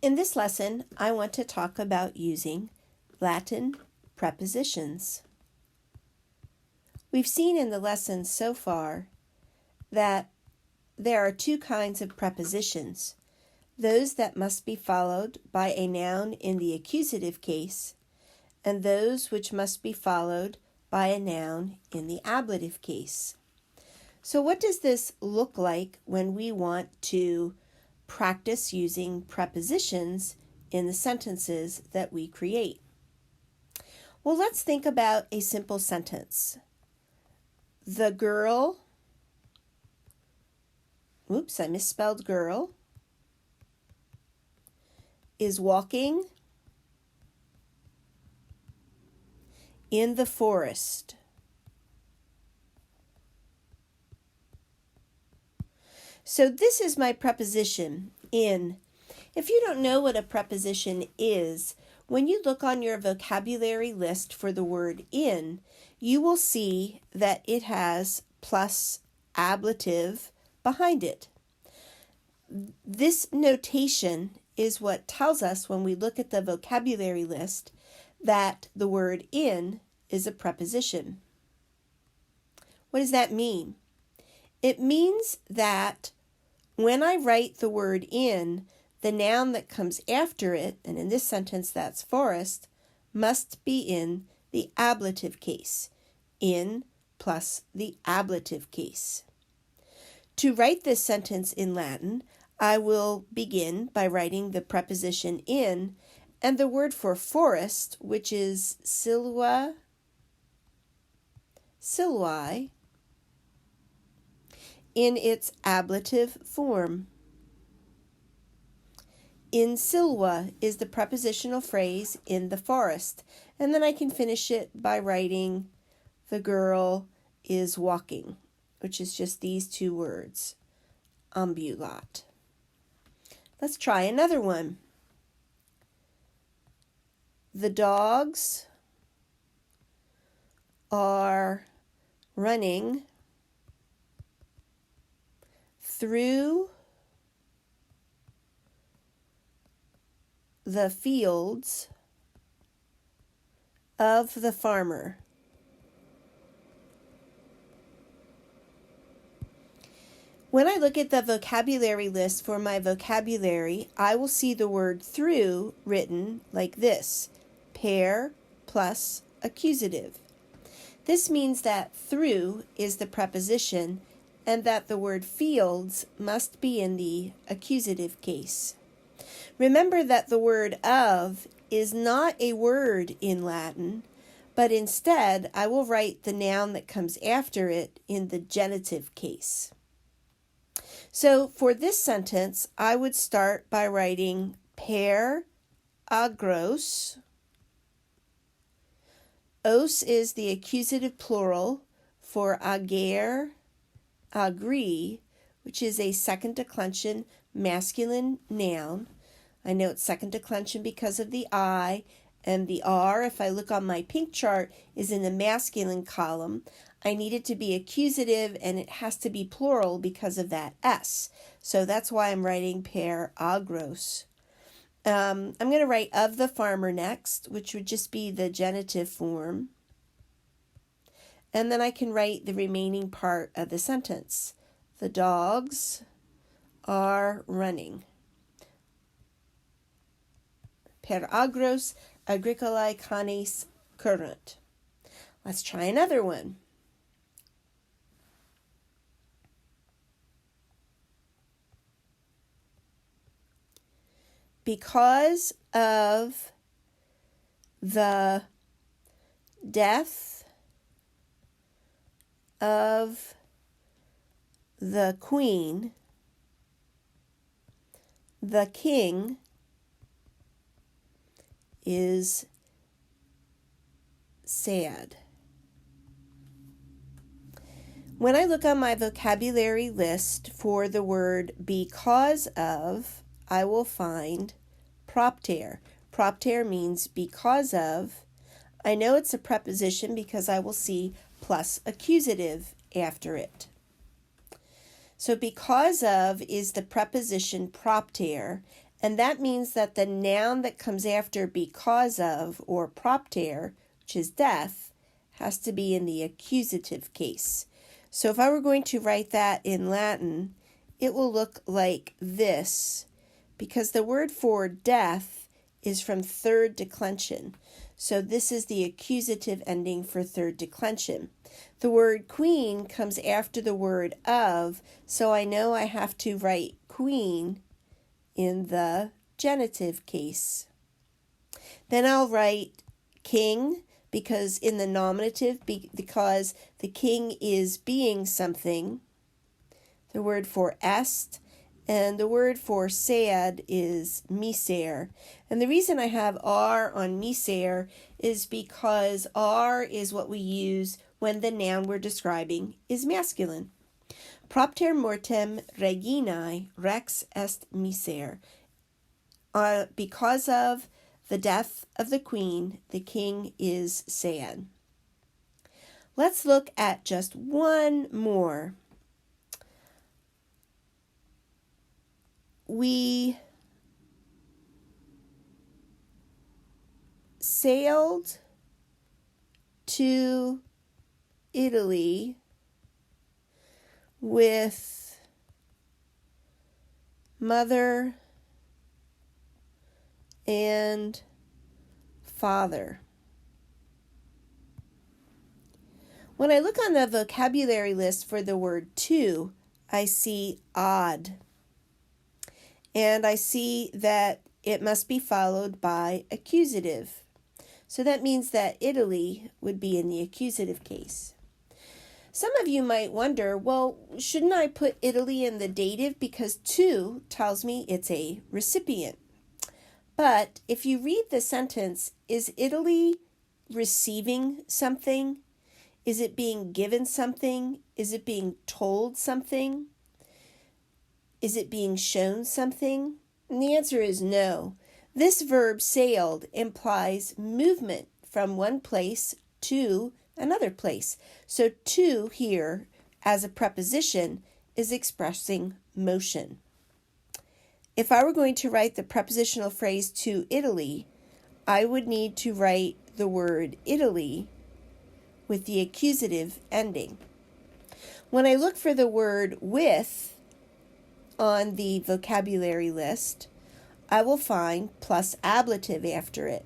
In this lesson, I want to talk about using Latin prepositions. We've seen in the lesson so far that there are two kinds of prepositions, those that must be followed by a noun in the accusative case, and those which must be followed by a noun in the ablative case. So what does this look like when we want to practice using prepositions in the sentences that we create? Well, let's think about a simple sentence. The girl, oops, I misspelled girl, is walking in the forest. So this is my preposition, in. If you don't know what a preposition is, when you look on your vocabulary list for the word in, you will see that it has plus ablative behind it. This notation is what tells us when we look at the vocabulary list that the word in is a preposition. What does that mean? It means that when I write the word in, the noun that comes after it, and in this sentence that's forest, must be in the ablative case. In plus the ablative case. To write this sentence in Latin, I will begin by writing the preposition in and the word for forest, which is silva, silvi, in its ablative form. In silva is the prepositional phrase in the forest, and then I can finish it by writing the girl is walking, which is just these two words, ambulat. Let's try another one. The dogs are running through the fields of the farmer. When I look at the vocabulary list for my vocabulary, I will see the word through written like this, pair plus accusative. This means that through is the preposition and that the word fields must be in the accusative case. Remember that the word of is not a word in Latin, but instead I will write the noun that comes after it in the genitive case. So for this sentence, I would start by writing per agros. Os is the accusative plural for ager, agree, which is a second declension masculine noun. I know it's second declension because of the I, and the R, if I look on my pink chart, is in the masculine column. I need it to be accusative, and it has to be plural because of that S. So that's why I'm writing per agros. I'm going to write of the farmer next, which would just be the genitive form. And then I can write the remaining part of the sentence. The dogs are running. Per agros agricolae canes currunt. Let's try another one. Because of the death of the queen, the king is sad. When I look on my vocabulary list for the word because of, I will find propter. Propter means because of. I know it's a preposition because I will see plus accusative after it. So because of is the preposition propter, And that means that the noun that comes after because of or propter, which is death, has to be in the accusative case. So if I were going to write that in Latin, it will look like this, because the word for death is from third declension. So this is the accusative ending for third declension. The word queen comes after the word of, so I know I have to write queen in the genitive case. Then I'll write king, because in the nominative, because the king is being something. The word for est, and the word for sad is miser. And the reason I have R on miser is because R is what we use when the noun we're describing is masculine. Propter mortem reginae rex est miser. Because of the death of the queen, the king is sad. Let's look at just one more. We sailed to Italy with mother and father. When I look on the vocabulary list for the word to, I see odd. And I see that it must be followed by accusative. So that means that Italy would be in the accusative case. Some of you might wonder, well, shouldn't I put Italy in the dative because to tells me it's a recipient? But if you read the sentence, is Italy receiving something? Is it being given something? Is it being told something? Is it being shown something? And the answer is no. This verb sailed implies movement from one place to another place. So to here, as a preposition, is expressing motion. If I were going to write the prepositional phrase to Italy, I would need to write the word Italy with the accusative ending. When I look for the word with on the vocabulary list, I will find plus ablative after it.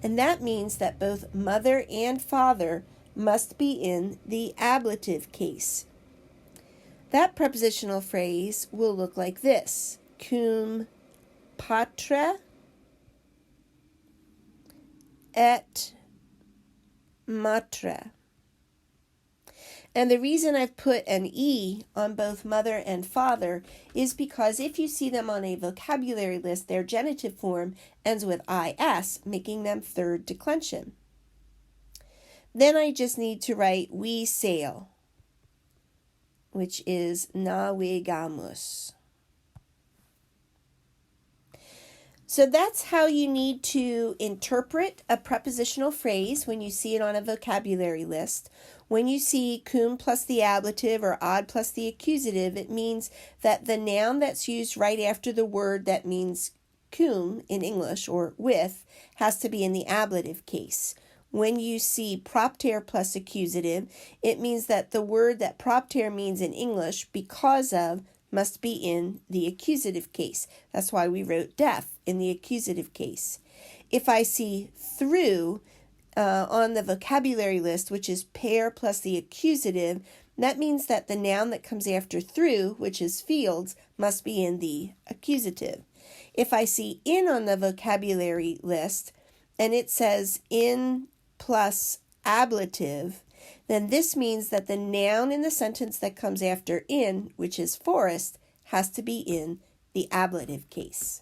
And that means that both mother and father must be in the ablative case. That prepositional phrase will look like this: cum patre et matre. And the reason I've put an E on both mother and father is because if you see them on a vocabulary list, their genitive form ends with IS, making them third declension. Then I just need to write we sail, which is navegamus. So that's how you need to interpret a prepositional phrase when you see it on a vocabulary list. When you see cum plus the ablative or odd plus the accusative, it means that the noun that's used right after the word that means cum in English, or with, has to be in the ablative case. When you see propter plus accusative, it means that the word that propter means in English, because of, must be in the accusative case. That's why we wrote death in the accusative case. If I see through on the vocabulary list, which is pair plus the accusative, that means that the noun that comes after through, which is fields, must be in the accusative. If I see in on the vocabulary list and it says in plus ablative, then this means that the noun in the sentence that comes after in, which is forest, has to be in the ablative case.